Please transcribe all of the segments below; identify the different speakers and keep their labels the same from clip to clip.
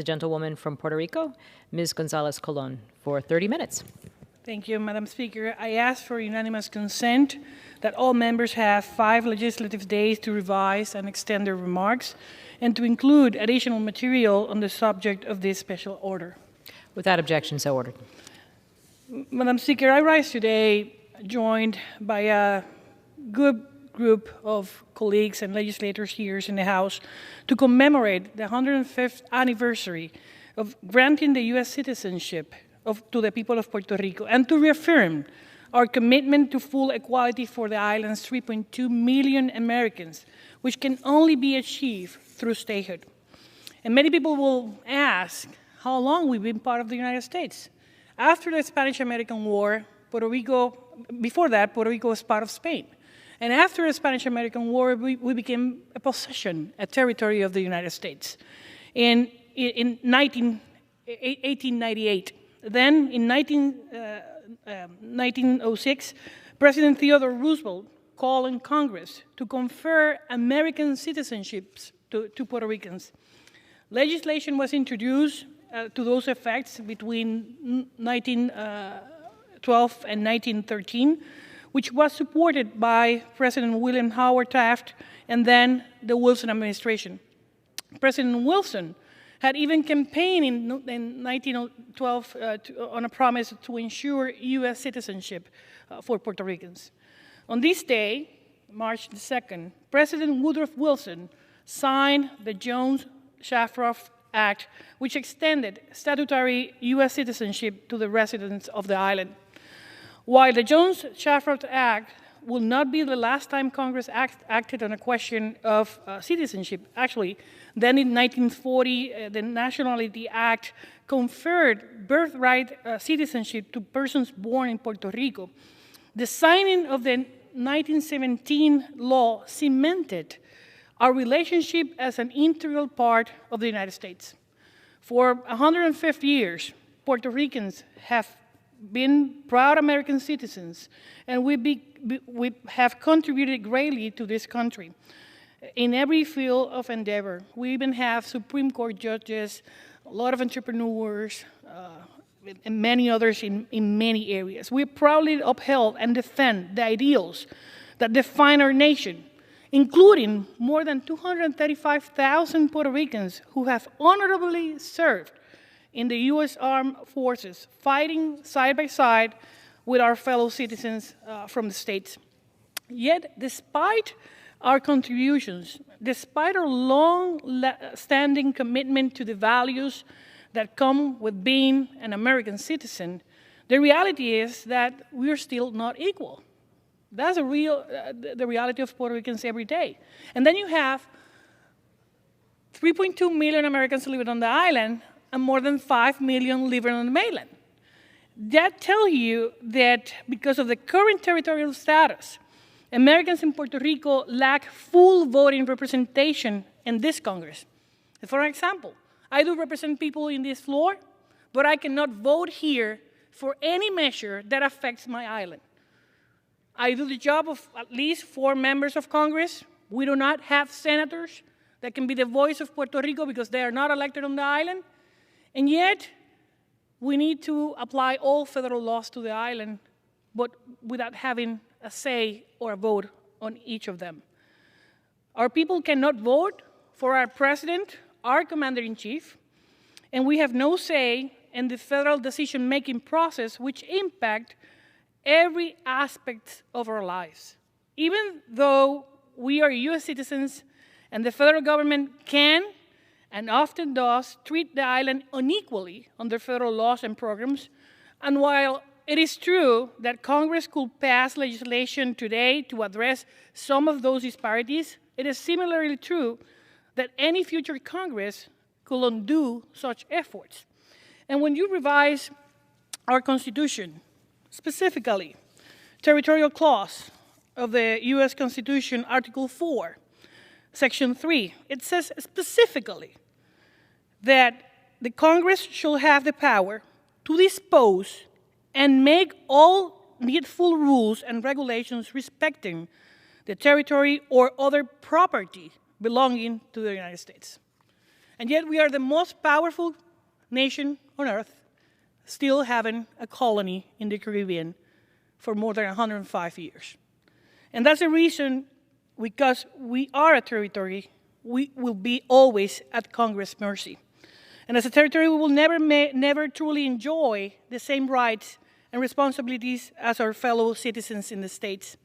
Speaker 1: The gentlewoman from Puerto Rico, Ms. Gonzalez-Colon, for 30 minutes.
Speaker 2: Thank you, Madam Speaker. I ask for unanimous consent that all members have 5 legislative days to revise and extend their remarks and to include additional material on the subject of this special order.
Speaker 1: Without objection, so ordered.
Speaker 2: Madam Speaker, I rise today joined by a good group of colleagues and legislators here in the House to commemorate the 105th anniversary of granting the U.S. citizenship to the people of Puerto Rico and to reaffirm our commitment to full equality for the island's 3.2 million Americans, which can only be achieved through statehood. And many people will ask how long we've been part of the United States. After the Spanish-American War, before that, Puerto Rico was part of Spain. And after the Spanish-American War, we became a possession, a territory of the United States. In 1898, then in 1906, President Theodore Roosevelt called on Congress to confer American citizenships to Puerto Ricans. Legislation was introduced to those effects between 1912 and 1913, which was supported by President William Howard Taft and then the Wilson administration. President Wilson had even campaigned in 1912 on a promise to ensure U.S. citizenship for Puerto Ricans. On this day, March the 2nd, President Woodrow Wilson signed the Jones-Shafroff Act, which extended statutory U.S. citizenship to the residents of the island. While the Jones-Shafroff Act will not be the last time Congress acted on a question of citizenship. Actually, then in 1940, the Nationality Act conferred birthright citizenship to persons born in Puerto Rico. The signing of the 1917 law cemented our relationship as an integral part of the United States. For 150 years, Puerto Ricans have been proud American citizens, and we have contributed greatly to this country in every field of endeavor. We even have Supreme Court judges, a lot of entrepreneurs, and many others in many areas. We proudly upheld and defend the ideals that define our nation, including more than 235,000 Puerto Ricans who have honorably served in the U.S. Armed Forces, fighting side by side with our fellow citizens from the States. Yet, despite our contributions, despite our long-standing commitment to the values that come with being an American citizen, the reality is that we are still not equal. That's the reality of Puerto Ricans every day. And then you have 3.2 million Americans living on the island and more than 5 million living on the mainland. That tells you that because of the current territorial status, Americans in Puerto Rico lack full voting representation in this Congress. For example, I do represent people in this floor, but I cannot vote here for any measure that affects my island. I do the job of at least 4 members of Congress. We do not have senators that can be the voice of Puerto Rico because they are not elected on the island. And yet, we need to apply all federal laws to the island, but without having a say or a vote on each of them. Our people cannot vote for our president, our commander-in-chief, and we have no say in the federal decision-making process, which impact every aspect of our lives. Even though we are U.S. citizens and the federal government can and often does treat the island unequally under federal laws and programs, and while it is true that Congress could pass legislation today to address some of those disparities, it is similarly true that any future Congress could undo such efforts. And when you revise our Constitution, specifically, territorial clause of the U.S. Constitution, Article 4, Section 3, it says specifically that the Congress shall have the power to dispose and make all needful rules and regulations respecting the territory or other property belonging to the United States. And yet we are the most powerful nation on earth, still having a colony in the Caribbean for more than 105 years. And that's the reason, because we are a territory, we will be always at Congress' mercy. And as a territory, we will never truly enjoy the same rights and responsibilities as our fellow citizens in the states.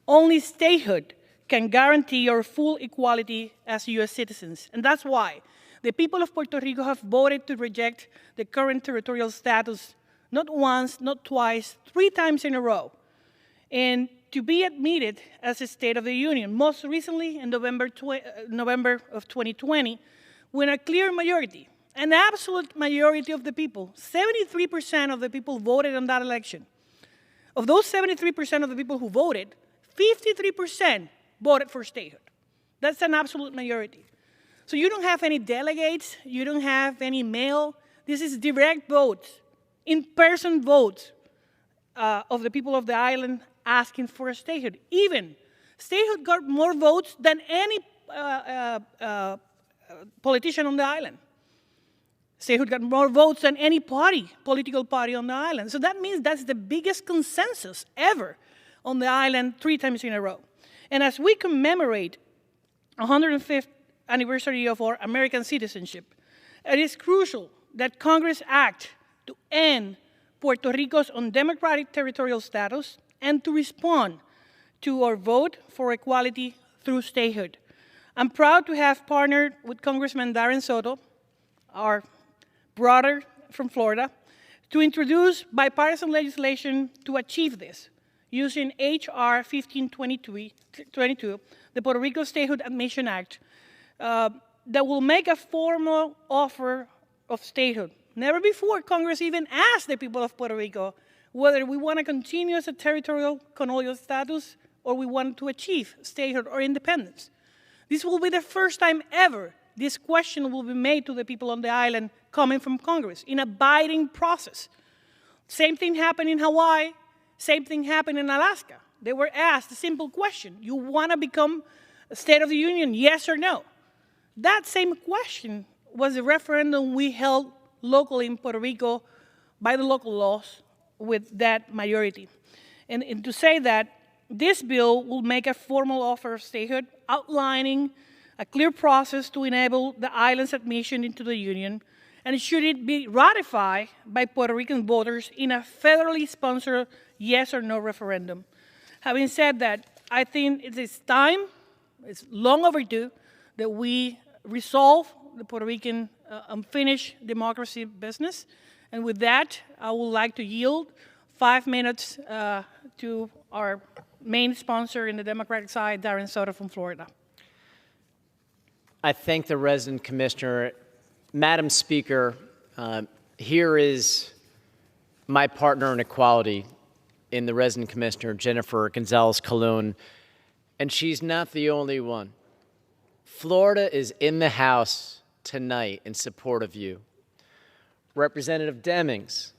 Speaker 2: Only statehood can guarantee our full equality as U.S. citizens. And that's why the people of Puerto Rico have voted to reject the current territorial status, not once, not twice, 3 times in a row, and to be admitted as a State of the Union, most recently in November of 2020, when a clear majority, an absolute majority of the people, 73% of the people voted on that election. Of those 73% of the people who voted, 53% voted for statehood. That's an absolute majority. So you don't have any delegates, you don't have any mail. This is direct votes, in-person votes of the people of the island asking for a statehood. Even statehood got more votes than any politician on the island. Statehood got more votes than any political party on the island. So that means that's the biggest consensus ever on the island 3 times in a row. And as we commemorate 105th anniversary of our American citizenship, it is crucial that Congress act to end Puerto Rico's undemocratic territorial status and to respond to our vote for equality through statehood. I'm proud to have partnered with Congressman Darren Soto, our brother from Florida, to introduce bipartisan legislation to achieve this, using H.R. 1522, the Puerto Rico Statehood Admission Act, that will make a formal offer of statehood. Never before Congress even asked the people of Puerto Rico whether we want to continue as a territorial colonial status or we want to achieve statehood or independence. This will be the first time ever this question will be made to the people on the island coming from Congress in a binding process. Same thing happened in Hawaii, same thing happened in Alaska. They were asked a simple question: you want to become a State of the Union, yes or no? That same question was a referendum we held locally in Puerto Rico by the local laws with that majority. And to say that this bill will make a formal offer of statehood, outlining a clear process to enable the island's admission into the Union, and should it be ratified by Puerto Rican voters in a federally sponsored yes or no referendum. Having said that, I think it is time, it's long overdue, that we resolve the Puerto Rican unfinished democracy business. And with that, I would like to yield 5 minutes to our main sponsor in the Democratic side, Darren Soto from Florida.
Speaker 3: I thank the resident commissioner. Madam Speaker, here is my partner in equality in the resident commissioner, Jennifer Gonzalez-Colon, and she's not the only one. Florida is in the House tonight in support of you. Representative Demings,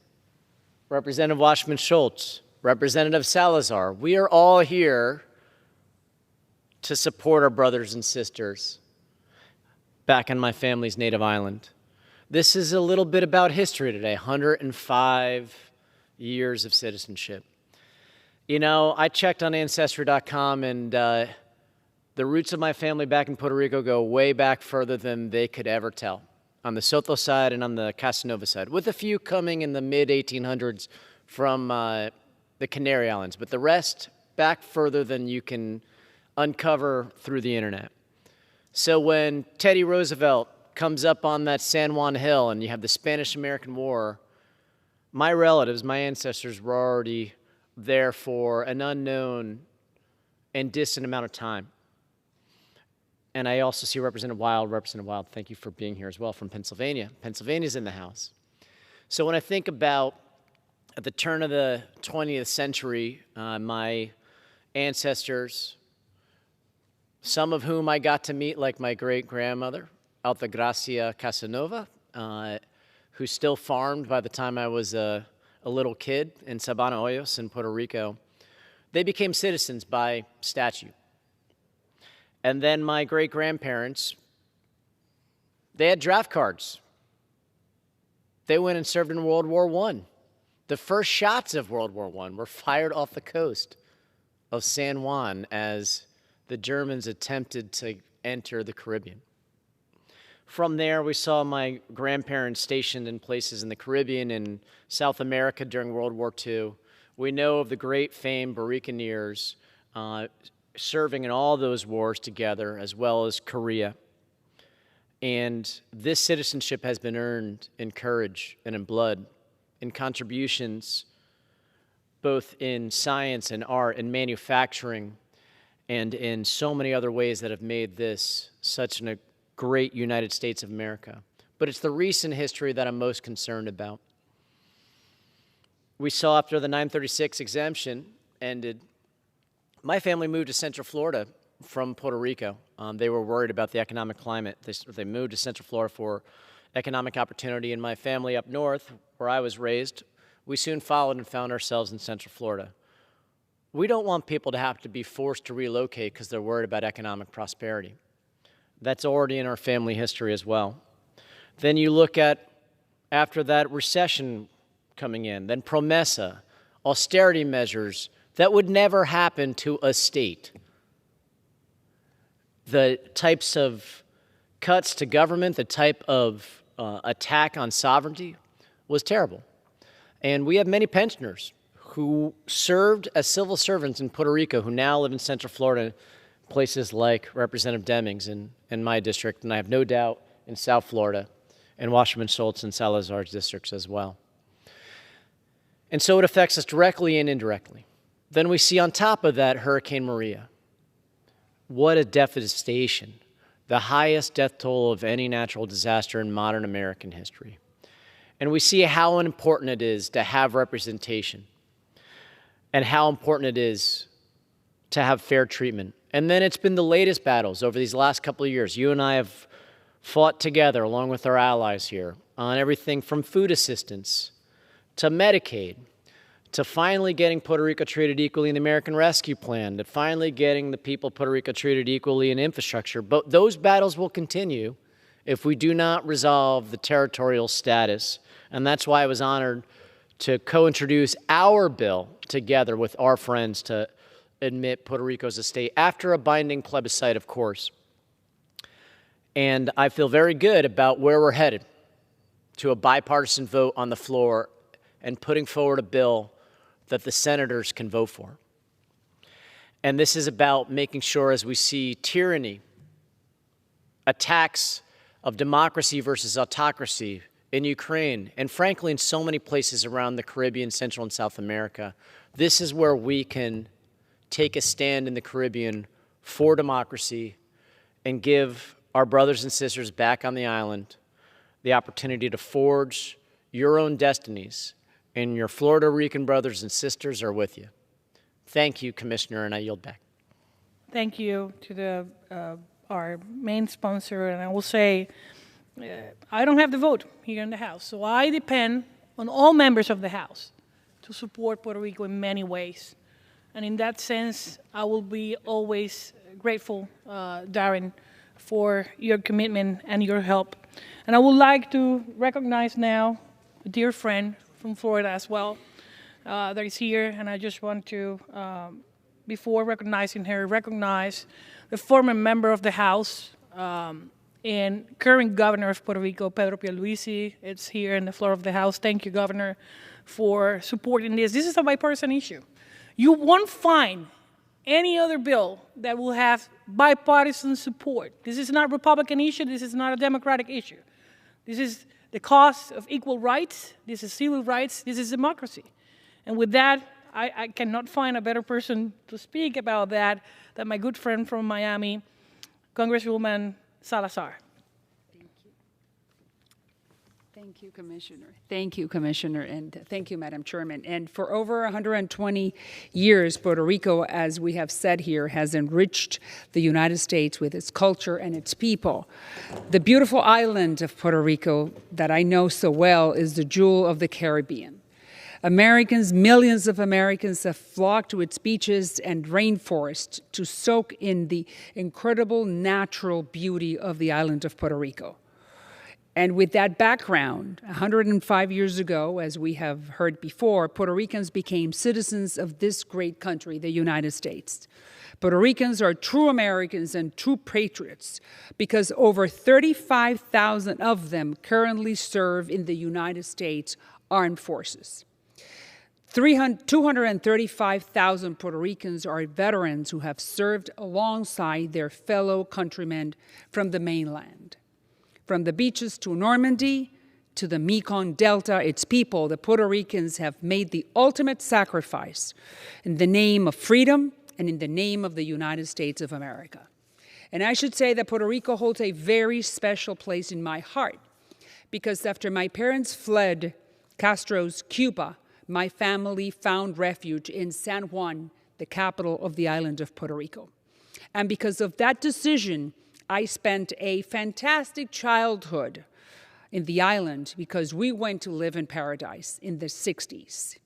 Speaker 3: Representative Washman-Schultz, Representative Salazar, we are all here to support our brothers and sisters back on my family's native island. This is a little bit about history today, 105 years of citizenship. You know, I checked on Ancestry.com, and the roots of my family back in Puerto Rico go way back further than they could ever tell, on the Soto side and on the Casanova side, with a few coming in the mid-1800s from the Canary Islands, but the rest back further than you can uncover through the internet. So when Teddy Roosevelt comes up on that San Juan Hill and you have the Spanish-American War, my relatives, my ancestors were already there for an unknown and distant amount of time. And I also see Representative Wild, thank you for being here as well, from Pennsylvania. Pennsylvania's in the House. So when I think about at the turn of the 20th century, my ancestors, some of whom I got to meet, like my great-grandmother, Altagracia Casanova, who still farmed by the time I was a little kid in Sabana Hoyos in Puerto Rico, they became citizens by statute. And then my great-grandparents They had draft cards. They went and served in World War I. The first shots of World War I were fired off the coast of San Juan as the Germans attempted to enter the Caribbean. From there, we saw my grandparents stationed in places in the Caribbean and South America during World War II. We know of the great famed Buccaneers serving in all those wars together, as well as Korea. And this citizenship has been earned in courage and in blood, in contributions both in science and art and manufacturing, and in so many other ways that have made this such a great United States of America. But it's the recent history that I'm most concerned about. We saw after the 936 exemption ended, my family moved to Central Florida from Puerto Rico. They were worried about the economic climate. They moved to Central Florida for economic opportunity, and my family up north, where I was raised, we soon followed and found ourselves in Central Florida. We don't want people to have to be forced to relocate because they're worried about economic prosperity. That's already in our family history as well. Then you look at, after that, recession coming in, then promesa, austerity measures that would never happen to a state. The types of cuts to government, the type of attack on sovereignty was terrible. And we have many pensioners who served as civil servants in Puerto Rico who now live in Central Florida, places like Representative Demings in my district, and I have no doubt in South Florida, and Wasserman Schultz and Salazar's districts as well. And so it affects us directly and indirectly. Then we see on top of that Hurricane Maria. What a devastation. The highest death toll of any natural disaster in modern American history. And we see how important it is to have representation and how important it is to have fair treatment. And then it's been the latest battles over these last couple of years. You and I have fought together along with our allies here on everything from food assistance to Medicaid, to finally getting Puerto Rico treated equally in the American Rescue Plan, to finally getting the people of Puerto Rico treated equally in infrastructure. But those battles will continue if we do not resolve the territorial status. And that's why I was honored to co-introduce our bill together with our friends to admit Puerto Rico as a state after a binding plebiscite, of course. And I feel very good about where we're headed to a bipartisan vote on the floor and putting forward a bill that the senators can vote for. And this is about making sure, as we see tyranny, attacks of democracy versus autocracy in Ukraine, and frankly in so many places around the Caribbean, Central and South America, this is where we can take a stand in the Caribbean for democracy and give our brothers and sisters back on the island the opportunity to forge your own destinies. And your Florida Rican brothers and sisters are with you. Thank you, Commissioner, and I yield back.
Speaker 2: Thank you to our main sponsor, and I will say, I don't have the vote here in the House, so I depend on all members of the House to support Puerto Rico in many ways. And in that sense, I will be always grateful, Darren, for your commitment and your help. And I would like to recognize now a dear friend from Florida as well that is here, and I just want to, before recognizing her, recognize the former member of the House and current governor of Puerto Rico, Pedro Pierluisi. It's here in the floor of the House. Thank you, Governor, for supporting this. This is a bipartisan issue. You won't find any other bill that will have bipartisan support. This is not a Republican issue. This is not a Democratic issue. This is the cost of equal rights. This is civil rights. This is democracy. And with that, I cannot find a better person to speak about that than my good friend from Miami, Congresswoman Salazar.
Speaker 4: Thank you, Commissioner. Thank you, Commissioner, and thank you, Madam Chairman. And for over 120 years, Puerto Rico, as we have said here, has enriched the United States with its culture and its people. The beautiful island of Puerto Rico that I know so well is the jewel of the Caribbean. Americans, millions of Americans have flocked to its beaches and rainforests to soak in the incredible natural beauty of the island of Puerto Rico. And with that background, 105 years ago, as we have heard before, Puerto Ricans became citizens of this great country, the United States. Puerto Ricans are true Americans and true patriots because over 35,000 of them currently serve in the United States Armed Forces. 235,000 Puerto Ricans are veterans who have served alongside their fellow countrymen from the mainland. From the beaches to Normandy to the Mekong Delta, its people, the Puerto Ricans, have made the ultimate sacrifice in the name of freedom and in the name of the United States of America. And I should say that Puerto Rico holds a very special place in my heart because after my parents fled Castro's Cuba, my family found refuge in San Juan, the capital of the island of Puerto Rico. And because of that decision, I spent a fantastic childhood in the island because we went to live in paradise in the 60s.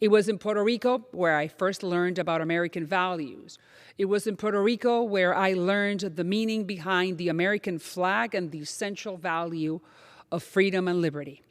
Speaker 4: It was in Puerto Rico where I first learned about American values. It was in Puerto Rico where I learned the meaning behind the American flag and the essential value of freedom and liberty.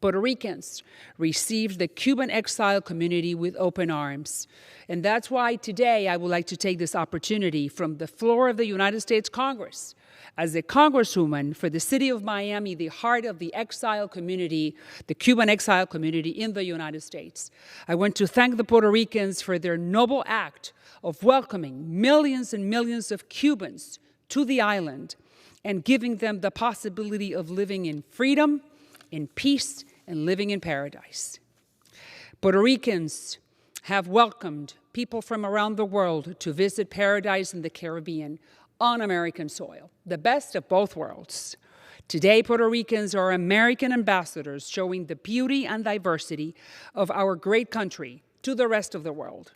Speaker 4: Puerto Ricans received the Cuban exile community with open arms. And that's why today I would like to take this opportunity from the floor of the United States Congress as a congresswoman for the city of Miami, the heart of the exile community, the Cuban exile community in the United States. I want to thank the Puerto Ricans for their noble act of welcoming millions and millions of Cubans to the island and giving them the possibility of living in freedom, in peace, and living in paradise. Puerto Ricans have welcomed people from around the world to visit paradise in the Caribbean on American soil, the best of both worlds. Today, Puerto Ricans are American ambassadors showing the beauty and diversity of our great country to the rest of the world.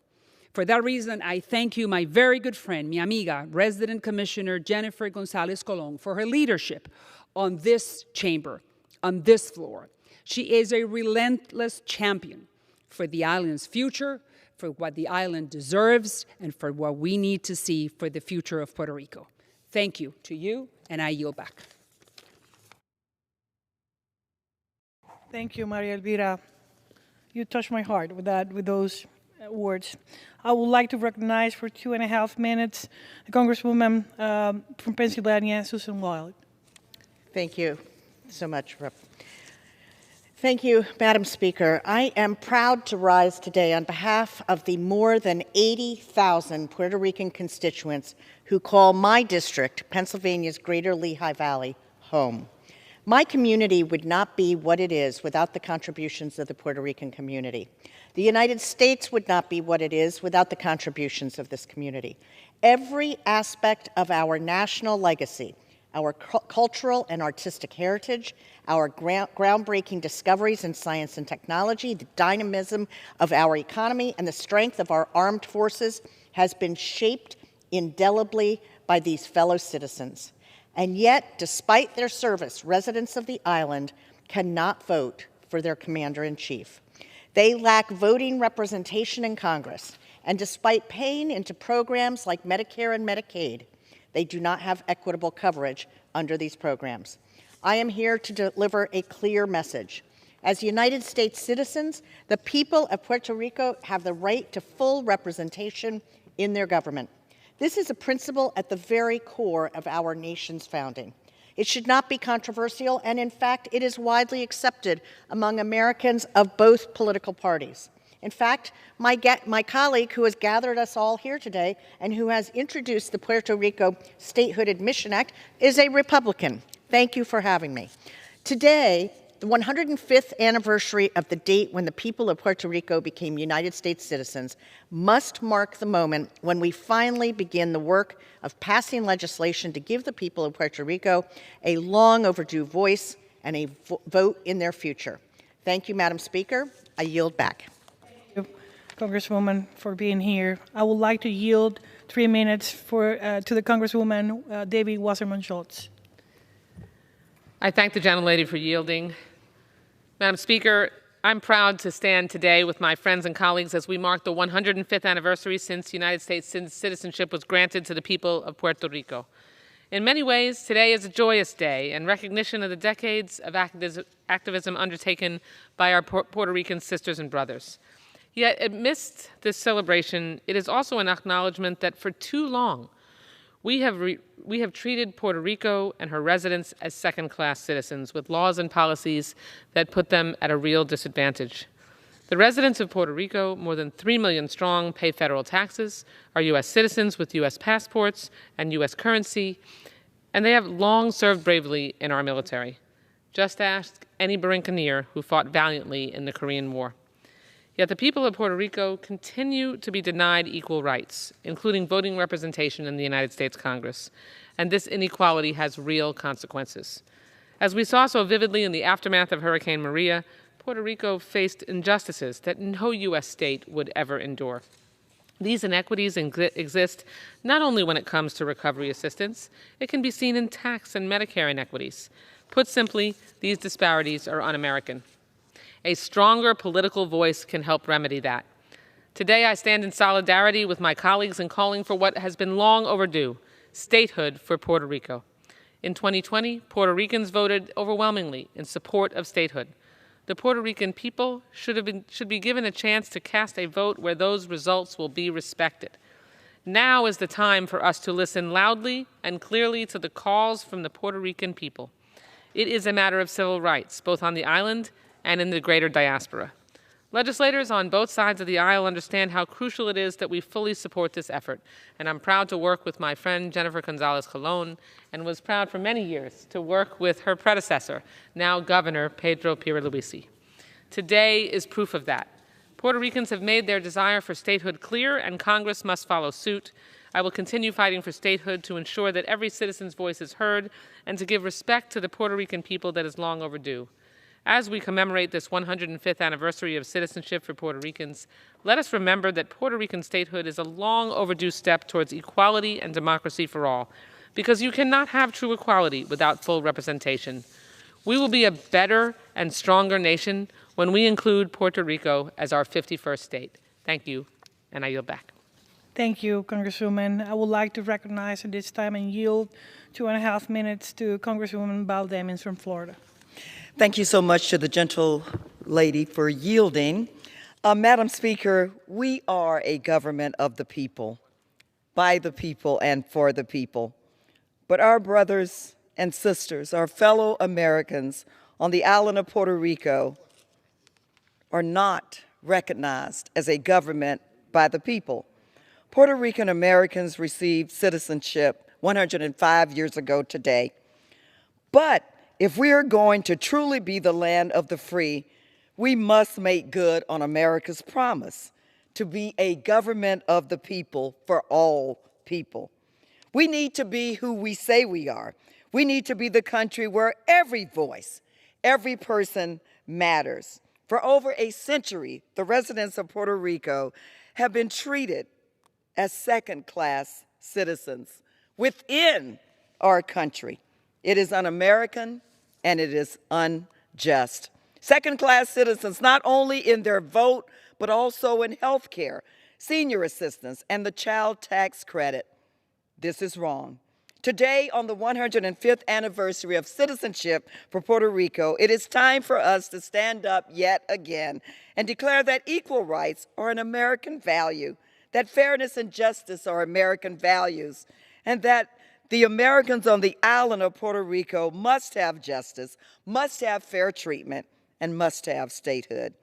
Speaker 4: For that reason, I thank you, my very good friend, mi amiga, resident Commissioner Jennifer Gonzalez Colon, for her leadership on this chamber, on this floor. She is a relentless champion for the island's future, for what the island deserves, and for what we need to see for the future of Puerto Rico. Thank you to you, and I yield back.
Speaker 2: Thank you, Maria Elvira. You touched my heart with those words. I would like to recognize for 2.5 minutes the Congresswoman from Pennsylvania, Susan Wild.
Speaker 5: Thank you so much, Rep. Thank you, Madam Speaker. I am proud to rise today on behalf of the more than 80,000 Puerto Rican constituents who call my district, Pennsylvania's Greater Lehigh Valley, home. My community would not be what it is without the contributions of the Puerto Rican community. The United States would not be what it is without the contributions of this community. Every aspect of our national legacy, our cultural and artistic heritage, our groundbreaking discoveries in science and technology, the dynamism of our economy, and the strength of our armed forces has been shaped indelibly by these fellow citizens. And yet, despite their service, residents of the island cannot vote for their commander-in-chief. They lack voting representation in Congress, and despite paying into programs like Medicare and Medicaid, they do not have equitable coverage under these programs. I am here to deliver a clear message. As United States citizens, the people of Puerto Rico have the right to full representation in their government. This is a principle at the very core of our nation's founding. It should not be controversial, and in fact, it is widely accepted among Americans of both political parties. In fact, my colleague who has gathered us all here today and who has introduced the Puerto Rico Statehood Admission Act is a Republican. Thank you for having me. Today, the 105th anniversary of the date when the people of Puerto Rico became United States citizens must mark the moment when we finally begin the work of passing legislation to give the people of Puerto Rico a long overdue voice and a vote in their future. Thank you, Madam Speaker. I yield back.
Speaker 2: Congresswoman, for being here. I would like to yield 3 minutes to the Congresswoman, Debbie Wasserman Schultz.
Speaker 6: I thank the gentlelady for yielding. Madam Speaker, I'm proud to stand today with my friends and colleagues as we mark the 105th anniversary since United States citizenship was granted to the people of Puerto Rico. In many ways, today is a joyous day in recognition of the decades of activism undertaken by our Puerto Rican sisters and brothers. Yet, amidst this celebration, it is also an acknowledgement that for too long, we have treated Puerto Rico and her residents as second-class citizens with laws and policies that put them at a real disadvantage. The residents of Puerto Rico, more than 3 million strong, pay federal taxes, are U.S. citizens with U.S. passports and U.S. currency, and they have long served bravely in our military. Just ask any Barinkaneer who fought valiantly in the Korean War. Yet the people of Puerto Rico continue to be denied equal rights, including voting representation in the United States Congress, and this inequality has real consequences. As we saw so vividly in the aftermath of Hurricane Maria, Puerto Rico faced injustices that no U.S. state would ever endure. These inequities exist not only when it comes to recovery assistance, it can be seen in tax and Medicare inequities. Put simply, these disparities are un-American. A stronger political voice can help remedy that. Today, I stand in solidarity with my colleagues in calling for what has been long overdue, statehood for Puerto Rico. In 2020, Puerto Ricans voted overwhelmingly in support of statehood. The Puerto Rican people should be given a chance to cast a vote where those results will be respected. Now is the time for us to listen loudly and clearly to the calls from the Puerto Rican people. It is a matter of civil rights, both on the island and in the greater diaspora. Legislators on both sides of the aisle understand how crucial it is that we fully support this effort, and I'm proud to work with my friend Jennifer Gonzalez-Colon, and was proud for many years to work with her predecessor, now Governor Pedro Pierluisi. Today is proof of that. Puerto Ricans have made their desire for statehood clear, and Congress must follow suit. I will continue fighting for statehood to ensure that every citizen's voice is heard and to give respect to the Puerto Rican people that is long overdue. As we commemorate this 105th anniversary of citizenship for Puerto Ricans, let us remember that Puerto Rican statehood is a long overdue step towards equality and democracy for all, because you cannot have true equality without full representation. We will be a better and stronger nation when we include Puerto Rico as our 51st state. Thank you, and I yield back.
Speaker 2: Thank you, Congresswoman. I would like to recognize at this time and yield 2.5 minutes to Congresswoman Baldemins from Florida.
Speaker 7: Thank you so much to the gentle lady for yielding. Madam Speaker, we are a government of the people, by the people, and for the people. But our brothers and sisters, our fellow Americans on the island of Puerto Rico, are not recognized as a government by the people. Puerto Rican Americans received citizenship 105 years ago today. But if we are going to truly be the land of the free, we must make good on America's promise to be a government of the people for all people. We need to be who we say we are. We need to be the country where every voice, every person matters. For over a century, the residents of Puerto Rico have been treated as second-class citizens within our country. It is un-American and it is unjust. Second-class citizens, not only in their vote, but also in health care, senior assistance, and the child tax credit. This is wrong. Today, on the 105th anniversary of citizenship for Puerto Rico, it is time for us to stand up yet again and declare that equal rights are an American value, that fairness and justice are American values, and that the Americans on the island of Puerto Rico must have justice, must have fair treatment, and must have statehood.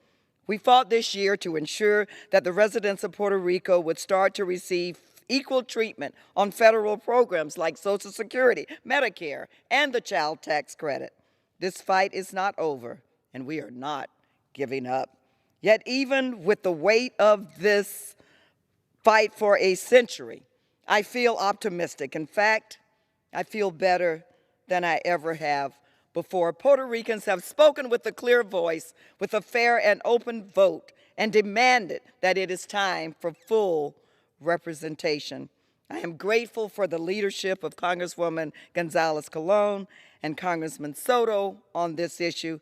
Speaker 7: We fought this year to ensure that the residents of Puerto Rico would start to receive equal treatment on federal programs like Social Security, Medicare, and the child tax credit. This fight is not over, and we are not giving up. Yet even with the weight of this fight for a century, I feel optimistic. In fact, I feel better than I ever have before. Puerto Ricans have spoken with a clear voice, with a fair and open vote, and demanded that it is time for full representation. I am grateful for the leadership of Congresswoman Gonzalez-Colon and Congressman Soto on this issue,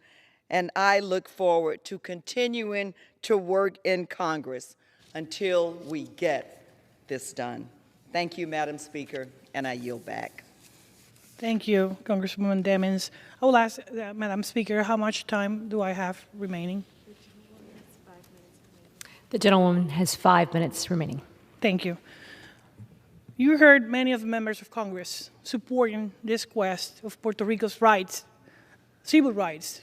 Speaker 7: and I look forward to continuing to work in Congress until we get this done. Thank you, Madam Speaker, and I yield back.
Speaker 2: Thank you, Congresswoman Demings. I will ask, Madam Speaker, how much time do I have remaining?
Speaker 1: The gentlewoman has 5 minutes remaining.
Speaker 2: Thank you. You heard many of the members of Congress supporting this quest of Puerto Rico's rights, civil rights,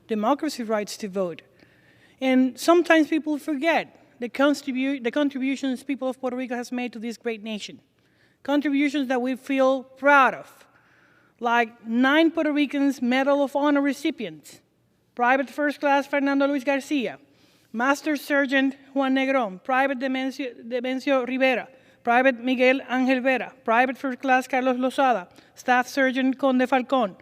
Speaker 2: democracy rights to vote. And sometimes people forget the contributions people of Puerto Rico has made to this great nation, contributions that we feel proud of, like 9 Puerto Ricans Medal of Honor recipients, Private First Class Fernando Luis Garcia, Master Sergeant Juan Negron, Private Demencio Rivera, Private Miguel Ángel Vera, Private First Class Carlos Lozada, Staff Sergeant Conde Falcón,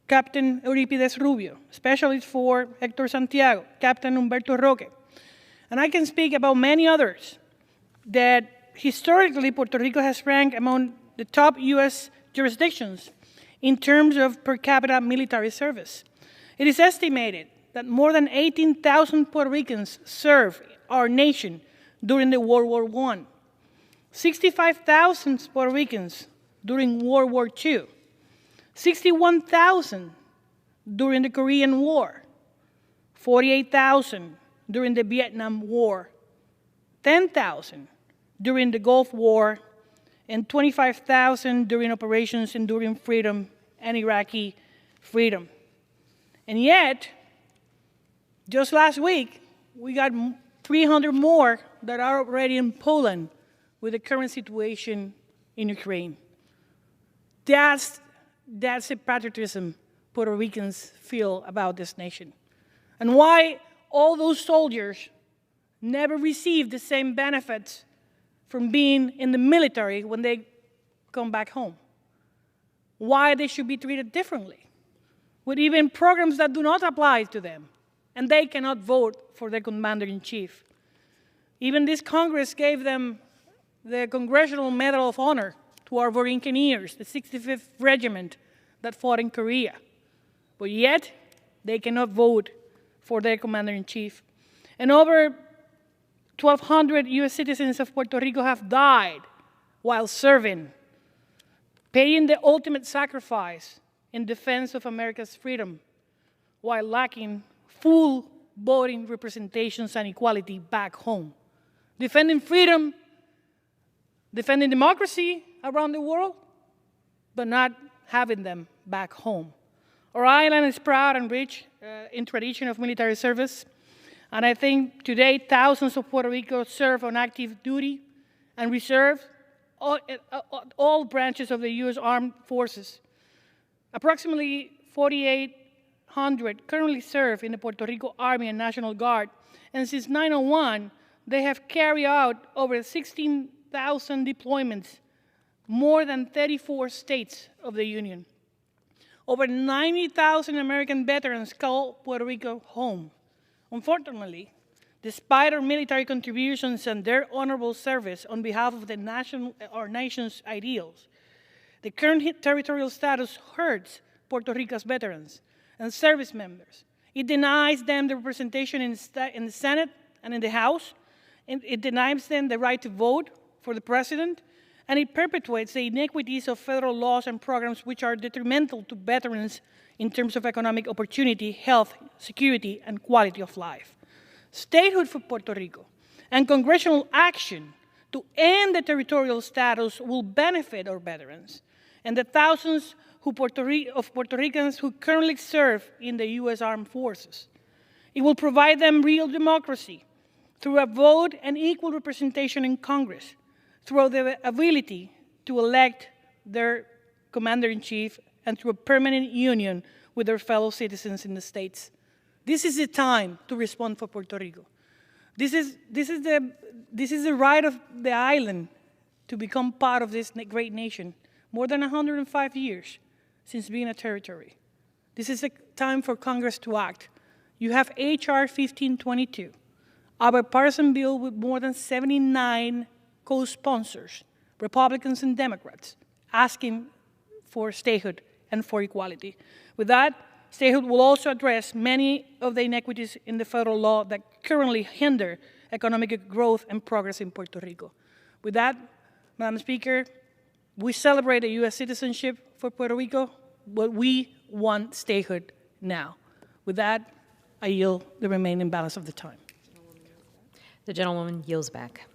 Speaker 2: Captain Euripides Rubio, Specialist for Hector Santiago, Captain Humberto Roque. And I can speak about many others that historically Puerto Rico has ranked among the top U.S. jurisdictions in terms of per capita military service. It is estimated that more than 18,000 Puerto Ricans served our nation during the World War I, 65,000 Puerto Ricans during World War II, 61,000 during the Korean War, 48,000 during the Vietnam War, 10,000 during the Gulf War, and 25,000 during Operations Enduring Freedom and Iraqi Freedom. And yet, just last week, we got 300 more that are already in Poland with the current situation in Ukraine. That's the patriotism Puerto Ricans feel about this nation. And why all those soldiers never receive the same benefits from being in the military when they come back home. Why they should be treated differently, with even programs that do not apply to them, and they cannot vote for their commander-in-chief. Even this Congress gave them the Congressional Medal of Honor to our Vorincaners, the 65th Regiment that fought in Korea. But yet, they cannot vote for their commander-in-chief. And over 1,200 U.S. citizens of Puerto Rico have died while serving, paying the ultimate sacrifice in defense of America's freedom, while lacking full voting representations and equality back home. Defending freedom, defending democracy around the world, but not having them back home. Our island is proud and rich in tradition of military service, and I think today thousands of Puerto Ricans serve on active duty and reserve all branches of the U.S. Armed Forces. Approximately 4,800 currently serve in the Puerto Rico Army and National Guard, and since 9/01, they have carried out over 16,000 deployments, more than 34 states of the Union. Over 90,000 American veterans call Puerto Rico home. Unfortunately, despite our military contributions and their honorable service on behalf of our nation's ideals, the current territorial status hurts Puerto Rico's veterans and service members. It denies them the representation in the Senate and in the House. It denies them the right to vote for the president, and it perpetuates the inequities of federal laws and programs which are detrimental to veterans in terms of economic opportunity, health, security, and quality of life. Statehood for Puerto Rico and congressional action to end the territorial status will benefit our veterans and the thousands of Puerto Ricans who currently serve in the U.S. Armed Forces. It will provide them real democracy through a vote and equal representation in Congress, through the ability to elect their commander-in-chief, and through a permanent union with their fellow citizens in the states. This is the time to respond for Puerto Rico. This is the right of the island to become part of this great nation. More than 105 years since being a territory. This is a time for Congress to act. You have H.R. 1522, a bipartisan bill with more than 79 co-sponsors, Republicans and Democrats, asking for statehood and for equality. With that, statehood will also address many of the inequities in the federal law that currently hinder economic growth and progress in Puerto Rico. With that, Madam Speaker, we celebrate the U.S. citizenship for Puerto Rico, but we want statehood now. With that, I yield the remaining balance of the time.
Speaker 1: The gentlewoman yields back.